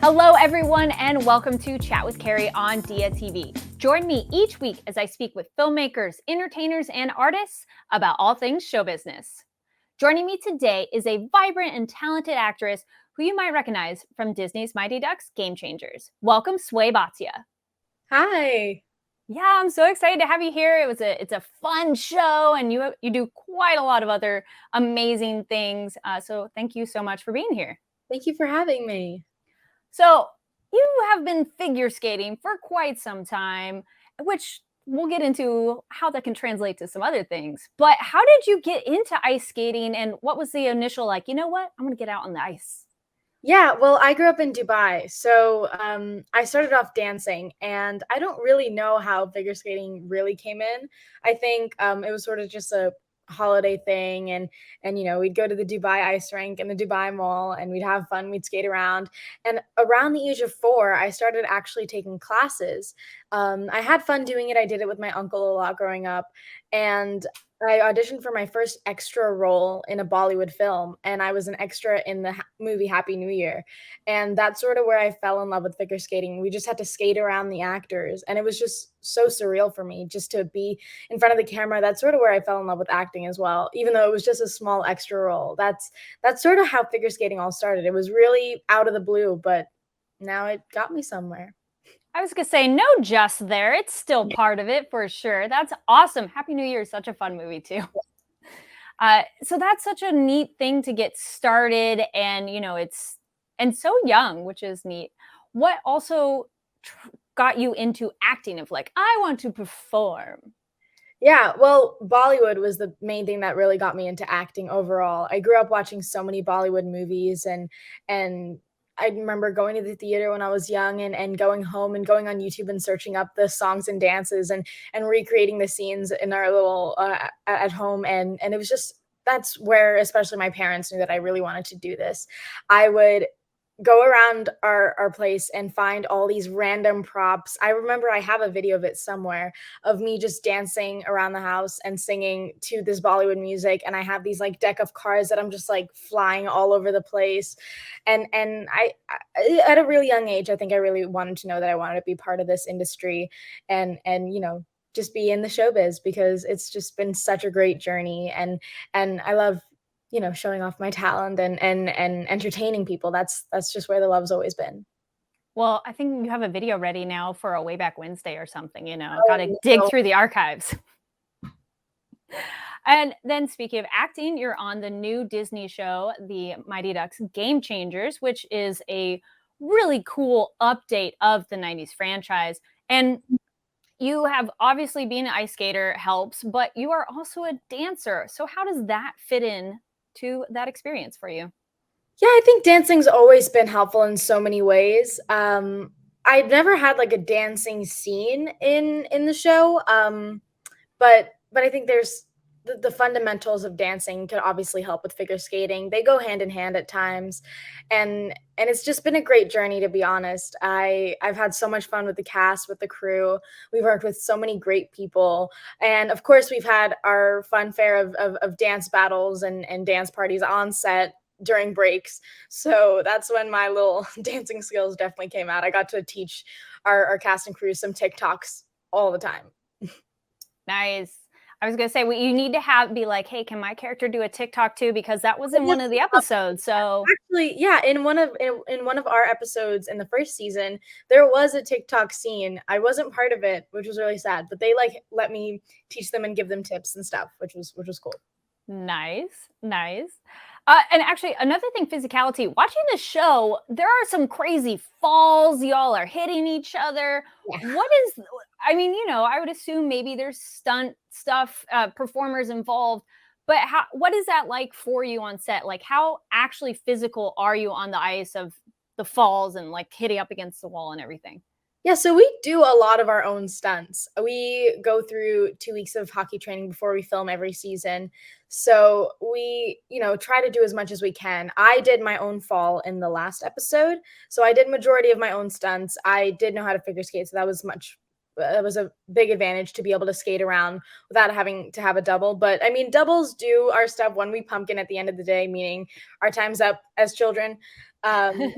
Hello, everyone, and welcome to Chat with Kari on Diya TV. Join me each week as I speak with filmmakers, entertainers, and artists about all things show business. Joining me today is a vibrant and talented actress who you might recognize from Disney's Mighty Ducks Game Changers. Welcome, Sway Bhatia. Hi. Yeah, I'm so excited to have you here. It's a fun show, and you do quite a lot of other amazing things. So thank you so much for being here. Thank you for having me. So you have been figure skating for quite some time, which we'll get into how that can translate to some other things. But how did you get into ice skating, and what was the initial like, you know what, I'm going to get out on the ice? Yeah, well, I grew up in Dubai, so I started off dancing, and I don't really know how figure skating really came in. I think it was sort of just a holiday thing, and we'd go to the Dubai ice rink and the Dubai Mall, and we'd have fun. We'd skate around, and around the age of 4, I started actually taking classes. I had fun doing it. I did it with my uncle a lot growing up, and I auditioned for my first extra role in a Bollywood film, and I was an extra in the movie Happy New Year. And that's sort of where I fell in love with figure skating. We just had to skate around the actors, and it was just so surreal for me just to be in front of the camera. That's sort of where I fell in love with acting as well, even though it was just a small extra role. That's sort of how figure skating all started. It was really out of the blue, but now it got me somewhere. I was going to say, no, just there. It's still part of it for sure. That's awesome. Happy New Year is such a fun movie, too. So that's such a neat thing to get started. And, it's so young, which is neat. What also got you into acting of like, I want to perform? Yeah, well, Bollywood was the main thing that really got me into acting overall. I grew up watching so many Bollywood movies, and I remember going to the theater when I was young, and going home and going on YouTube and searching up the songs and dances, and recreating the scenes in our little at home, and it was just that's where especially my parents knew that I really wanted to do this. I would go around our place and find all these random props. I remember I have a video of it somewhere of me just dancing around the house and singing to this Bollywood music, and I have these like deck of cards that I'm just like flying all over the place. And I at a really young age, I think I really wanted to know that I wanted to be part of this industry, and just be in the showbiz, because it's just been such a great journey, and I love showing off my talent and entertaining people. That's just where the love's always been. Well, I think you have a video ready now for a Way Back Wednesday or something, got to Oh, dig no. through the archives. And then speaking of acting, you're on the new Disney show, the Mighty Ducks Game Changers, which is a really cool update of the 90s franchise. And you have obviously being an ice skater helps, but you are also a dancer. So how does that fit in to that experience for you? Yeah, I think dancing's always been helpful in so many ways. I've never had like a dancing scene in the show, but I think there's the fundamentals of dancing could obviously help with figure skating. They go hand in hand at times, and it's just been a great journey, to be honest. I've had so much fun with the cast, with the crew. We've worked with so many great people, and of course, we've had our fun fare of dance battles and dance parties on set during breaks. So that's when my little dancing skills definitely came out. I got to teach our cast and crew some TikToks all the time. Nice. I was gonna say, well, you need to be like, hey, can my character do a TikTok too? Because that was in one of the episodes. So Actually, yeah, in one of our episodes in the first season, there was a TikTok scene. I wasn't part of it, which was really sad, but they like let me teach them and give them tips and stuff, which was cool. nice, nice. And actually, another thing, physicality. Watching the show, there are some crazy falls. Y'all are hitting each other. Yeah. What is? I mean, I would assume maybe there's stunt stuff, performers involved. But what is that like for you on set? Like, how actually physical are you on the ice of the falls and like hitting up against the wall and everything? Yeah, so we do a lot of our own stunts. We go through 2 weeks of hockey training before we film every season. So we, try to do as much as we can. I did my own fall in the last episode. So I did majority of my own stunts. I did know how to figure skate, so that was much was a big advantage to be able to skate around without having to have a double. But I mean, doubles do our stuff when we pumpkin at the end of the day, meaning our time's up as children. Um,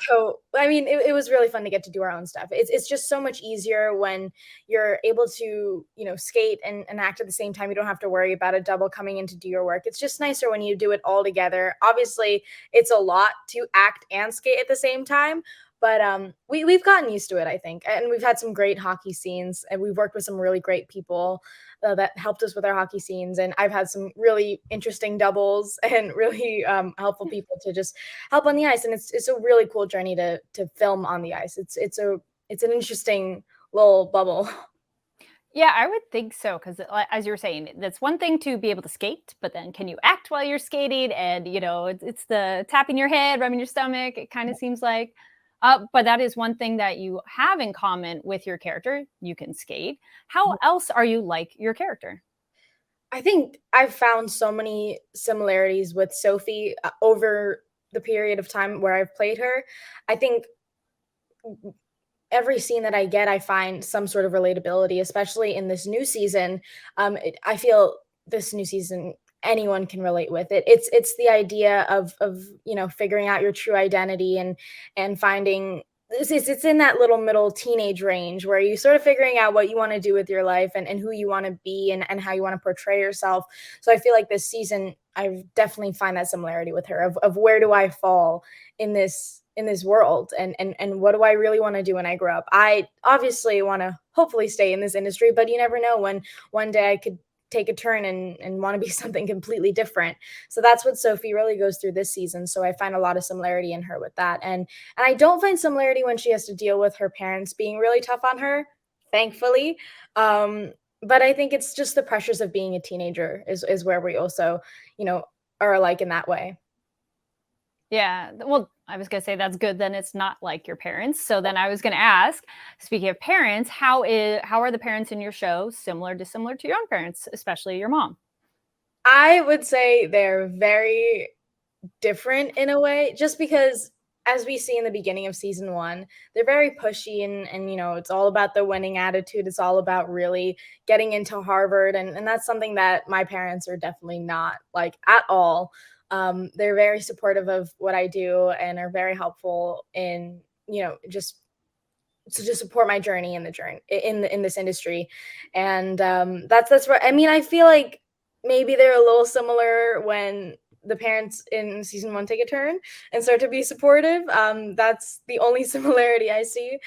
so I mean, it was really fun to get to do our own stuff. It's just so much easier when you're able to, skate and act at the same time. You don't have to worry about a double coming in to do your work. It's just nicer when you do it all together. Obviously, it's a lot to act and skate at the same time, but we've gotten used to it, I think, and we've had some great hockey scenes, and we've worked with some really great people that helped us with our hockey scenes. And I've had some really interesting doubles and really helpful people to just help on the ice. And it's a really cool journey to film on the ice. It's an interesting little bubble. Yeah, I would think so because, as you were saying, that's one thing to be able to skate, but then can you act while you're skating? And it's the tapping your head, rubbing your stomach. It kind of seems like, but that is one thing that you have in common with your character. You can skate. How else are you like your character? I think I've found so many similarities with Sophie over the period of time where I've played her. I think every scene that I get, I find some sort of relatability, especially in this new season. I feel this new season anyone can relate with it. It's the idea of figuring out your true identity and finding it's in that little middle teenage range where you sort of figuring out what you want to do with your life and who you want to be and how you want to portray yourself. So I feel like this season I definitely find that similarity with her of where do I fall in this world and what do I really want to do when I grow up. I obviously want to hopefully stay in this industry, but you never know when one day I could take a turn and want to be something completely different. So that's what Sophie really goes through this season. So I find a lot of similarity in her with that. And I don't find similarity when she has to deal with her parents being really tough on her, thankfully. But I think it's just the pressures of being a teenager is where we also, are alike in that way. Yeah, well, I was gonna say that's good, then it's not like your parents. So then I was gonna ask, speaking of parents, how are the parents in your show similar to your own parents, especially your mom? I would say they're very different in a way, just because as we see in the beginning of season 1, they're very pushy and it's all about the winning attitude. It's all about really getting into Harvard, and that's something that my parents are definitely not like at all. They're very supportive of what I do and are very helpful in, just to just support my journey in the journey in this industry. And that's what I mean. I feel like maybe they're a little similar when the parents in season 1 take a turn and start to be supportive. That's the only similarity I see.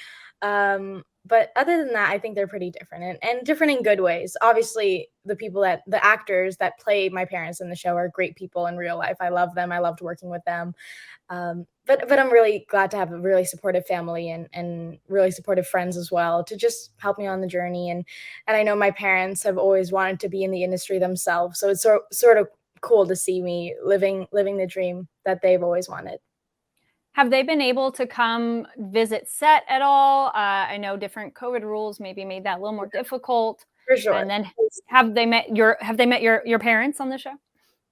But other than that, I think they're pretty different and different in good ways. Obviously, the actors that play my parents in the show are great people in real life. I love them. I loved working with them. But I'm really glad to have a really supportive family and really supportive friends as well to just help me on the journey. And I know my parents have always wanted to be in the industry themselves, so it's sort of cool to see me living the dream that they've always wanted. Have they been able to come visit set at all? I know different COVID rules maybe made that a little more difficult. For sure. And then have they met your parents on the show?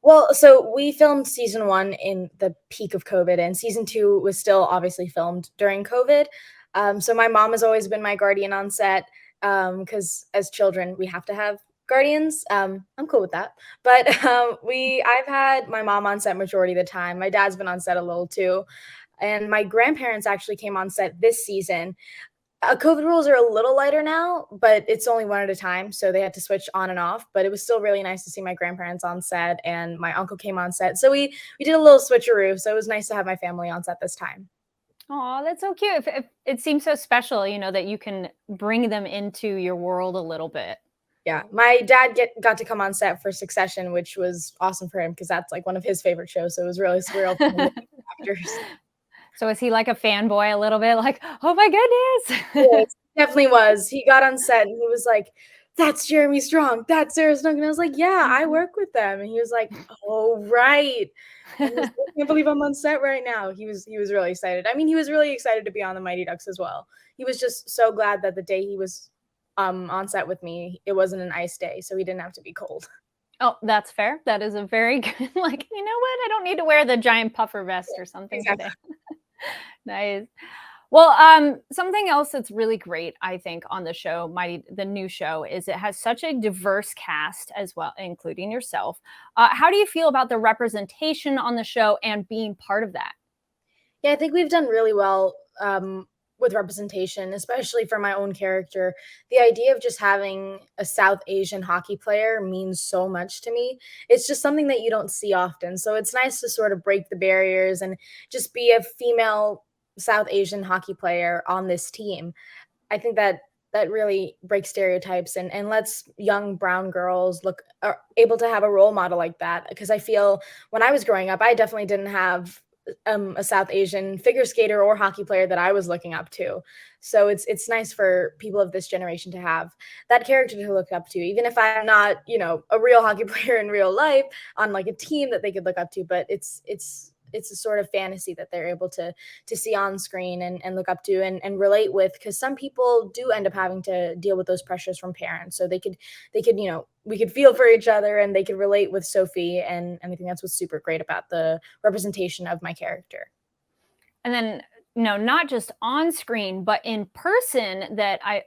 Well, so we filmed season 1 in the peak of COVID, and season 2 was still obviously filmed during COVID. So my mom has always been my guardian on set, because as children, we have to have guardians. I'm cool with that. But I've had my mom on set majority of the time. My dad's been on set a little too. And my grandparents actually came on set this season. COVID rules are a little lighter now, but it's only one at a time, so they had to switch on and off. But it was still really nice to see my grandparents on set, and my uncle came on set. So we did a little switcheroo. So it was nice to have my family on set this time. Oh, that's so cute. If it seems so special, that you can bring them into your world a little bit. Yeah, my dad got to come on set for Succession, which was awesome for him because that's like one of his favorite shows. So it was really surreal for me actors. So is he like a fanboy a little bit? Like, oh my goodness. Yes, definitely was. He got on set and he was like, "That's Jeremy Strong. That's Sarah Snook." And I was like, "Yeah, I work with them." And he was like, "Oh, right." And he was like, "I can't believe I'm on set right now." He was really excited. I mean, he was really excited to be on the Mighty Ducks as well. He was just so glad that the day he was on set with me, it wasn't an ice day, so he didn't have to be cold. Oh, that's fair. That is a very good, like, you know what? I don't need to wear the giant puffer vest or something Exactly. today. Nice. Well, something else that's really great, I think, on the show, the new show, is it has such a diverse cast as well, including yourself. How do you feel about the representation on the show and being part of that? Yeah, I think we've done really well with representation, especially for my own character. The idea of just having a South Asian hockey player means so much to me. It's just something that you don't see often. So it's nice to sort of break the barriers and just be a female South Asian hockey player on this team. I think that that really breaks stereotypes and lets young brown girls look are able to have a role model like that. Because I feel when I was growing up, I definitely didn't have a South Asian figure skater or hockey player that I was looking up to. So it's nice for people of this generation to have that character to look up to, even if I'm not, a real hockey player in real life on like a team that they could look up to. But it's a sort of fantasy that they're able to see on screen and look up to and relate with, because some people do end up having to deal with those pressures from parents, so they could we could feel for each other and they could relate with Sophie, and I think that's what's super great about the representation of my character. And then, not just on screen, but in person, that I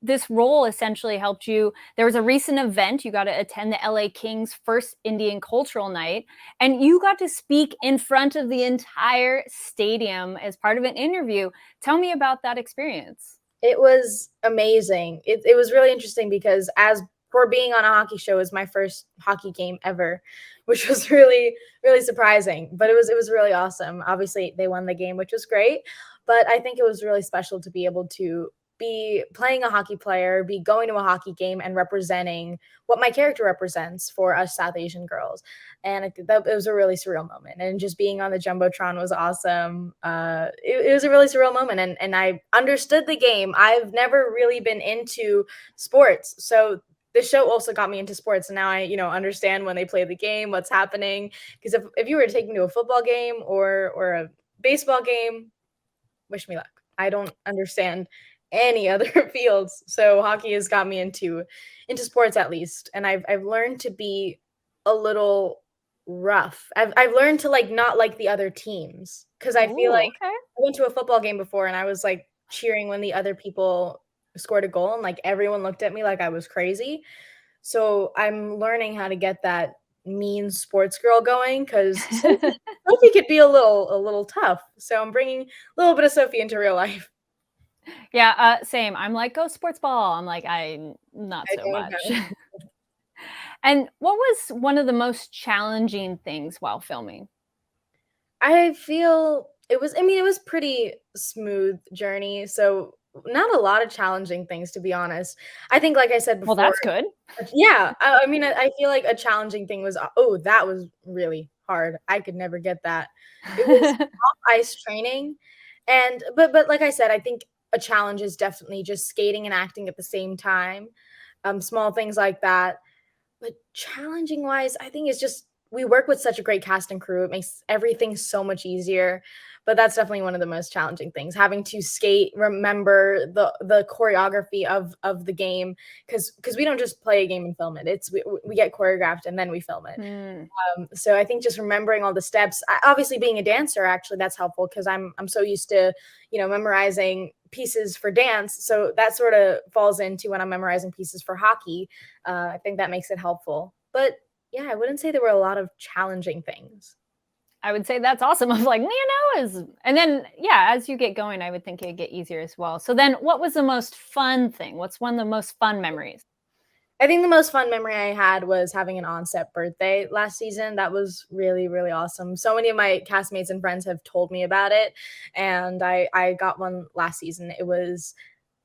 this role essentially helped you. There was a recent event, you got to attend the LA Kings first Indian cultural night, and you got to speak in front of the entire stadium as part of an interview. Tell me about that experience. It was amazing. It was really interesting because as for being on a hockey show is my first hockey game ever, which was really, really surprising. But it was really awesome. Obviously, they won the game, which was great. But I think it was really special to be able to be playing a hockey player, be going to a hockey game and representing what my character represents for us South Asian girls. And I think that it was a really surreal moment. And just being on the Jumbotron was awesome. It was a really surreal moment. And I understood the game. I've never really been into sports. So the show also got me into sports. And now I, understand when they play the game, what's happening. Because if you were to take me to a football game or a baseball game, wish me luck. I don't understand any other fields. So hockey has got me into sports at least. And I've learned to be a little rough. I've learned to like not like the other teams, because I feel Ooh, like okay. I went to a football game before and I was like cheering when the other people scored a goal and like everyone looked at me like I was crazy. So I'm learning how to get that mean sports girl going, because Sophie could be a little tough. So I'm bringing a little bit of Sophie into real life. Yeah, same. I'm like, go sports ball. I'm like, I not I so don't much. know. And what was one of the most challenging things while filming? I feel it was pretty smooth journey, so not a lot of challenging things, to be honest. I think, like I said Well, before, that's good. yeah, I feel like a challenging thing was, oh, that was really hard. I could never get that. It was off ice training, and but like I said, I think a challenge is definitely just skating and acting at the same time, small things like that. But challenging wise, I think it's just we work with such a great cast and crew. It makes everything so much easier. But that's definitely one of the most challenging things, having to skate, remember the choreography of the game, because we don't just play a game and film it. We get choreographed and then we film it. Mm. So I think just remembering all the steps, obviously being a dancer, actually that's helpful because I'm so used to memorizing pieces for dance. So that sort of falls into when I'm memorizing pieces for hockey. I think that makes it helpful. But yeah, I wouldn't say there were a lot of challenging things. I would say that's awesome of like, is and then yeah, as you get going, I would think it'd get easier as well. So then what was the most fun thing? What's one of the most fun memories? I think the most fun memory I had was having an onset birthday last season. That was really, really awesome. So many of my castmates and friends have told me about it, and I got one last season. It was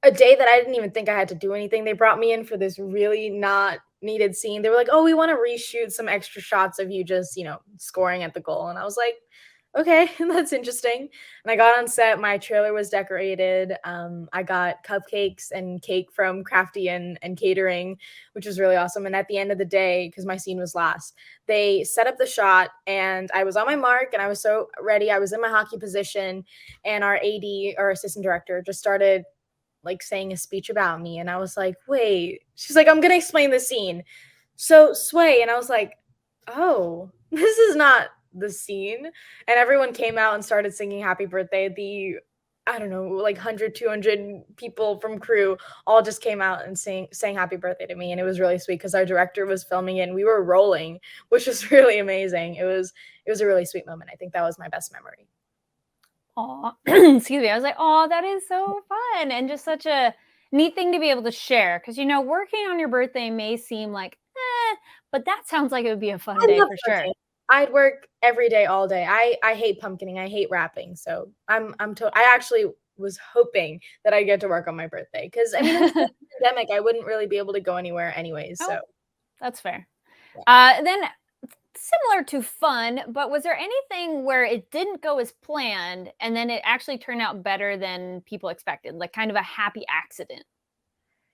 a day that I didn't even think I had to do anything. They brought me in for this really not needed scene. They were like, "Oh, we want to reshoot some extra shots of you just, scoring at the goal." And I was like, "Okay, that's interesting." And I got on set. My trailer was decorated. I got cupcakes and cake from Crafty and catering, which was really awesome. And at the end of the day, because my scene was last, they set up the shot, and I was on my mark, and I was so ready. I was in my hockey position, and our AD, our assistant director, just started like saying a speech about me. And I was like, wait, she's like, I'm going to explain the scene. So Sway. And I was like, oh, this is not the scene. And everyone came out and started singing happy birthday. The I don't know, like 100, 200 people from crew all just came out and sang happy birthday to me, and it was really sweet because our director was filming it and we were rolling, which was really amazing. It was a really sweet moment. I think that was my best memory. Aw, excuse me. I was like, "Oh, that is so fun," and just such a neat thing to be able to share. Because working on your birthday may seem like, but that sounds like it would be a fun I day love for sure. cooking. I'd work every day, all day. I hate pumpkining, I hate wrapping, so I actually was hoping that I get to work on my birthday because I mean, it was the pandemic, I wouldn't really be able to go anywhere anyways, Oh, so that's fair. yeah. Then similar to fun, but was there anything where it didn't go as planned and then it actually turned out better than people expected, like kind of a happy accident?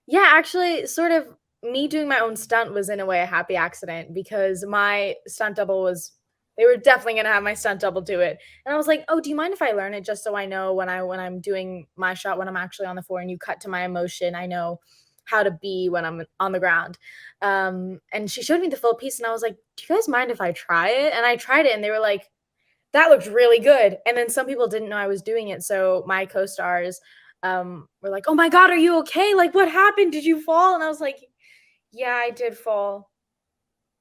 Yeah, actually, sort of me doing my own stunt was in a way a happy accident because my stunt double was they were definitely gonna have my stunt double do it. And I was like, "Oh, do you mind if I learn it just so I know when I'm doing my shot when I'm actually on the floor and you cut to my emotion, I know how to be when I'm on the ground." And she showed me the full piece and I was like, "Do you guys mind if I try it?" And I tried it and they were like, that looked really good. And then some people didn't know I was doing it. So my co-stars were like, "Oh my God, are you okay? Like, what happened? Did you fall?" And I was like, "Yeah, I did fall,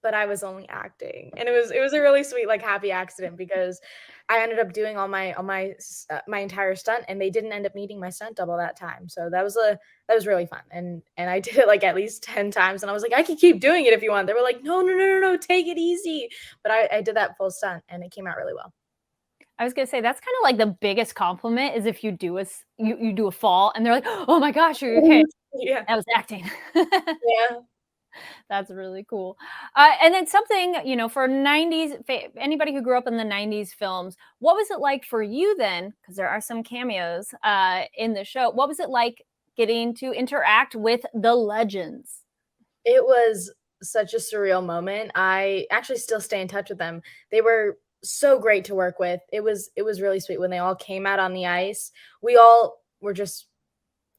but I was only acting." And it was a really sweet, like happy accident because I ended up doing my entire stunt and they didn't end up needing my stunt double that time. So that was really fun. And I did it like at least 10 times and I was like, "I can keep doing it if you want." They were like, "No, no, no, no, no, take it easy." But I did that full stunt and it came out really well. I was gonna say that's kind of like the biggest compliment is if you do you do a fall and they're like, "Oh my gosh, are you okay?" Yeah. That was acting. Yeah. That's really cool. And then something, for 90s, anybody who grew up in the 90s films, what was it like for you then? Because there are some cameos in the show. What was it like getting to interact with the legends? It was such a surreal moment. I actually still stay in touch with them. They were so great to work with. It was really sweet when they all came out on the ice. We all were just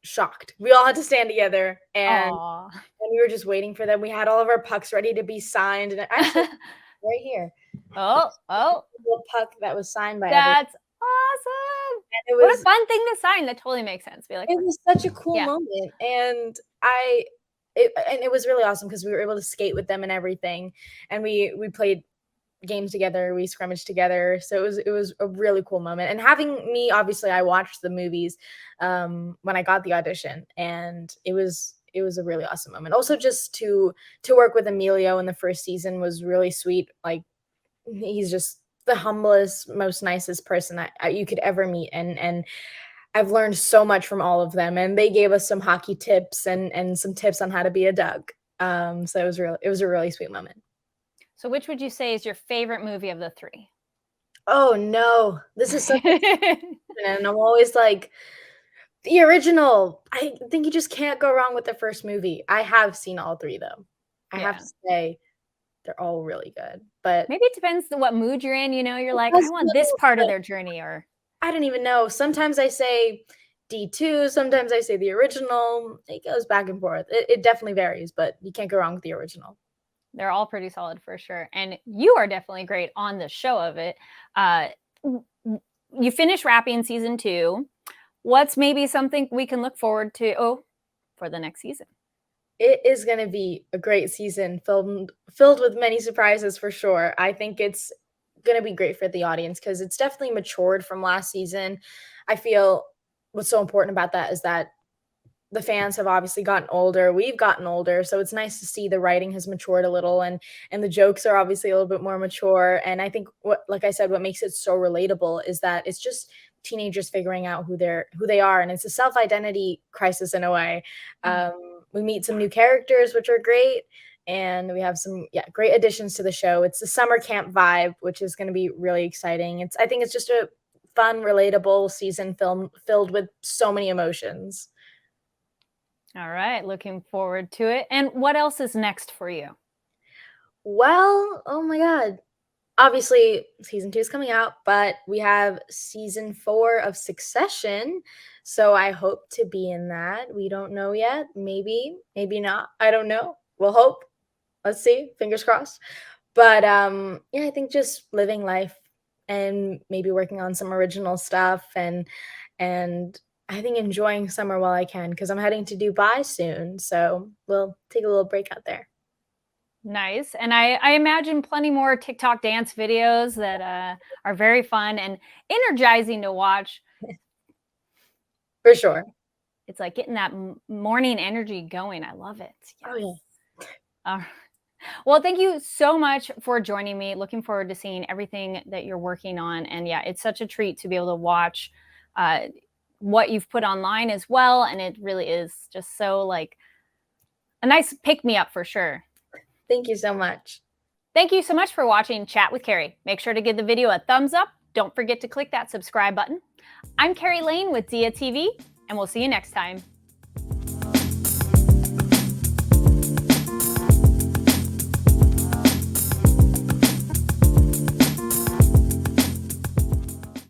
shocked. We all had to stand together Aw. and we were just waiting for them. We had all of our pucks ready to be signed and actually right here. Oh, oh, Little puck that was signed by everyone. that's awesome. It What a was fun thing to sign. That totally makes sense. Be like, it was such a cool yeah. moment, and it was really awesome because we were able to skate with them and everything, and we played games together, we scrimmaged together, so it was a really cool moment, and having me obviously, I watched the movies, when I got the audition, and it was a really awesome moment. Also, just to work with Emilio in the first season was really sweet, like, he's just the humblest, most nicest person you could ever meet, and I've learned so much from all of them, and they gave us some hockey tips and some tips on how to be a Doug. So it was a really sweet moment. So, which would you say is your favorite movie of the three? Oh, no. This is such a question, and I'm always like, "The original." I think you just can't go wrong with the first movie. I have seen all 3, though. I have Yeah. to say they're all really good, but Maybe it depends on what mood you're in, you're it like, "I does want this go part of but their journey," or I don't even know. Sometimes I say D2, sometimes I say the original. It goes back and forth. It definitely varies, but you can't go wrong with the original. they're all pretty solid for sure, and you are definitely great on the show of it. Uh, w w you finished wrapping season 2. What's maybe something we can look forward to for the next season? It is gonna be a great season filled with many surprises for sure. I think it's gonna be great for the audience because it's definitely matured from last season. I feel what's so important about that is that the fans have obviously gotten older, we've gotten older, so it's nice to see the writing has matured a little and the jokes are obviously a little bit more mature, and I think what like I said, what makes it so relatable is that it's just teenagers figuring out who they are, and it's a self-identity crisis in a way. Mm. We meet some new characters, which are great, and we have some, yeah, great additions to the show. It's a summer camp vibe, which is gonna be really exciting. I think it's just a fun, relatable season film filled with so many emotions. All right, looking forward to it. And what else is next for you? Well, oh my god. Obviously, season 2 is coming out, but we have season 4 of Succession, so I hope to be in that. We don't know yet. Maybe, maybe not. I don't know. We'll hope. Let's see. Fingers crossed. But, yeah, I think just living life and maybe working on some original stuff, and and I think enjoying summer while I can because I'm heading to Dubai soon. So we'll take a little break out there. Nice. And I imagine plenty more TikTok dance videos that are very fun and energizing to watch. For sure. It's like getting that morning energy going. I love it. Yes. Oh, yeah. Well, thank you so much for joining me. Looking forward to seeing everything that you're working on. And yeah, it's such a treat to be able to watch what you've put online as well. And it really is just so like a nice pick me up for sure. Thank you so much. Thank you so much for watching Chat with Kari. Make sure to give the video a thumbs up. Don't forget to click that subscribe button. I'm Kari Lane with Diya TV, and we'll see you next time.